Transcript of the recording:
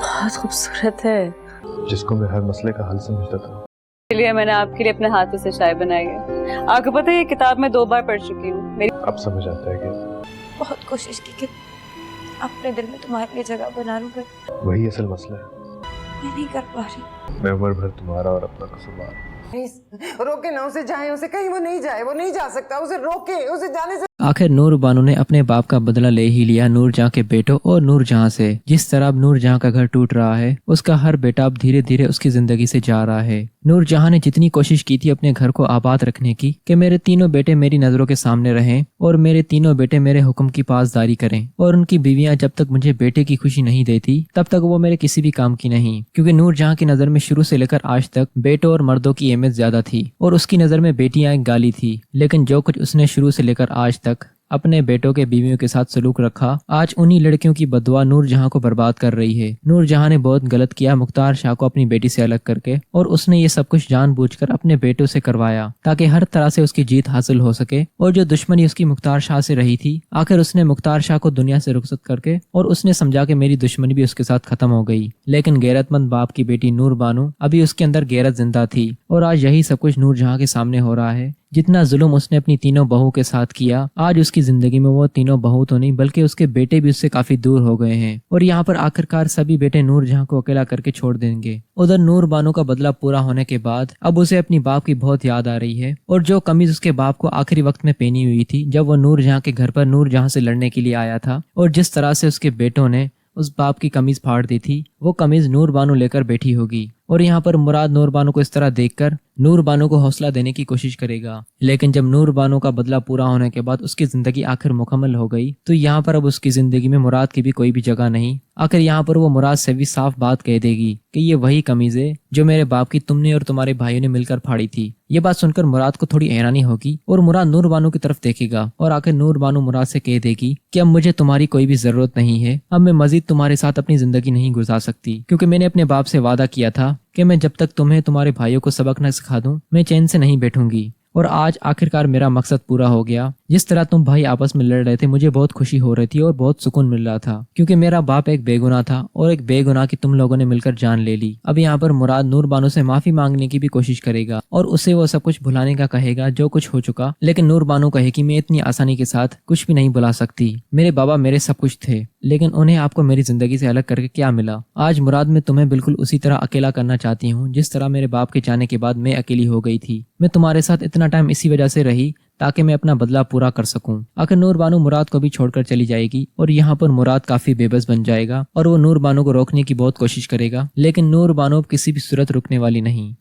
बहुत खूबसूरत है। जिसको मैं हर मसले का हल समझता था। इसलिए मैंने आपके लिए अपने हाथों से चाय बनाई है। आपको पता है ये किताब मैं 2 बार पढ़ चुकी हूँ। मेरी अब समझ आता है कि बहुत कोशिश की कि अपने दिल में तुम्हारे लिए जगह बना लूं, पर वही असल मसला है। मैं नहीं कर पा रही। मैं उम्र भर तुम्हारा और अपना कसूरवार। रोके ना उसे, जाए उसे कहीं, वो नहीं जाए, वो नहीं जा सकता, उसे रोके, उसे जाने से। आखिर नूर बानो ने अपने बाप का बदला ले ही लिया नूरजहां के बेटों और नूरजहां से। जिस तरह अब नूरजहां का घर टूट रहा है, उसका हर बेटा अब धीरे धीरे उसकी जिंदगी से जा रहा है। नूरजहां ने जितनी कोशिश की थी अपने घर को आबाद रखने की कि मेरे तीनों बेटे मेरी नजरों के सामने रहें और मेरे तीनों बेटे मेरे हुक्म की पासदारी करें, और उनकी बीवियां जब तक मुझे बेटे की खुशी नहीं देती तब तक वो मेरे किसी भी काम की नहीं, क्योंकि नूरजहां की नजर में शुरू से लेकर आज तक बेटों और मर्दों की अहमियत ज्यादा थी और उसकी नजर में बेटियां एक गाली थी। लेकिन जो कुछ उसने शुरू से लेकर आज तक अपने बेटों के बीवियों के साथ सलूक रखा, आज उन्हीं लड़कियों की बददुआ नूरजहां को बर्बाद कर रही है। नूरजहां ने बहुत गलत किया मुख्तार शाह को अपनी बेटी से अलग करके, और उसने ये सब कुछ जानबूझकर अपने बेटों से करवाया ताकि हर तरह से उसकी जीत हासिल हो सके। और जो दुश्मनी उसकी मुख्तार शाह से रही थी, आखिर उसने मुख्तार शाह को दुनिया से रुखसत करके, और उसने समझा कि मेरी दुश्मनी भी उसके साथ खत्म हो गई। लेकिन गैरतमंद बाप की बेटी नूर बानो, अभी उसके अंदर गैरत जिंदा थी, और आज यही सब कुछ नूरजहां के सामने हो रहा है। जितना जुल्म उसने अपनी तीनों बहू के साथ किया, आज उसकी जिंदगी में वो तीनों बहू तो नहीं बल्कि उसके बेटे भी उससे काफी दूर हो गए हैं, और यहाँ पर आखिरकार सभी बेटे नूरजहां को अकेला करके छोड़ देंगे। उधर नूर बानो का बदला पूरा होने के बाद अब उसे अपनी बाप की बहुत याद आ रही है, और जो कमीज उसके बाप को आखिरी वक्त में पहनी हुई थी जब वो नूरजहां के घर पर नूरजहां से लड़ने के लिए आया था, और जिस तरह से उसके बेटों ने उस बाप की कमीज फाड़ दी थी, वो कमीज नूर बानो लेकर बैठी होगी। और यहाँ पर मुराद नूर बानो को इस तरह देखकर नूर बानो को हौसला देने की कोशिश करेगा। लेकिन जब नूर बानो का बदला पूरा होने के बाद उसकी जिंदगी आखिर मुकम्मल हो गई, तो यहाँ पर अब उसकी जिंदगी में मुराद की भी कोई भी जगह नहीं। आखिर यहाँ पर वो मुराद से भी साफ बात कह देगी कि ये वही कमीज है जो मेरे बाप की तुमने और तुम्हारे भाइयों ने मिलकर फाड़ी थी। ये बात सुनकर मुराद को थोड़ी हैरानी होगी, और मुराद नूर बानो की तरफ देखेगा, और आखिर नूर बानो मुराद से कह देगी कि अब मुझे तुम्हारी कोई भी जरूरत नहीं है, अब मैं मजीद तुम्हारे साथ अपनी जिंदगी नहीं गुजार सकती, क्योंकि मैंने अपने बाप से वादा किया था कि मैं जब तक तुम्हें तुम्हारे भाइयों को सबक न सिखा दूं, मैं चैन से नहीं बैठूंगी। और आज आखिरकार मेरा मकसद पूरा हो गया। जिस तरह तुम भाई आपस में लड़ रहे थे, मुझे बहुत खुशी हो रही थी और बहुत सुकून मिल रहा था, क्योंकि मेरा बाप एक बेगुनाह था और एक बेगुनाह की तुम लोगों ने मिलकर जान ले ली। अब यहाँ पर मुराद नूर बानो से माफी मांगने की भी कोशिश करेगा और उसे वो सब कुछ भुलाने का कहेगा जो कुछ हो चुका। लेकिन नूर बानो कहे कि मैं इतनी आसानी के साथ कुछ भी नहीं भुला सकती। मेरे बाबा मेरे सब कुछ थे, लेकिन उन्हें आपको मेरी जिंदगी से अलग करके क्या मिला। आज मुराद मैं तुम्हें बिल्कुल उसी तरह अकेला करना चाहती हूँ जिस तरह मेरे बाप के जाने के बाद मैं अकेली हो गई थी। मैं तुम्हारे साथ इतना टाइम इसी वजह से रही ताकि मैं अपना बदला पूरा कर सकूं। आखिर नूर बानो मुराद को भी छोड़कर चली जाएगी और यहाँ पर मुराद काफी बेबस बन जाएगा और वो नूर बानो को रोकने की बहुत कोशिश करेगा, लेकिन नूर बानो किसी भी सूरत रुकने वाली नहीं।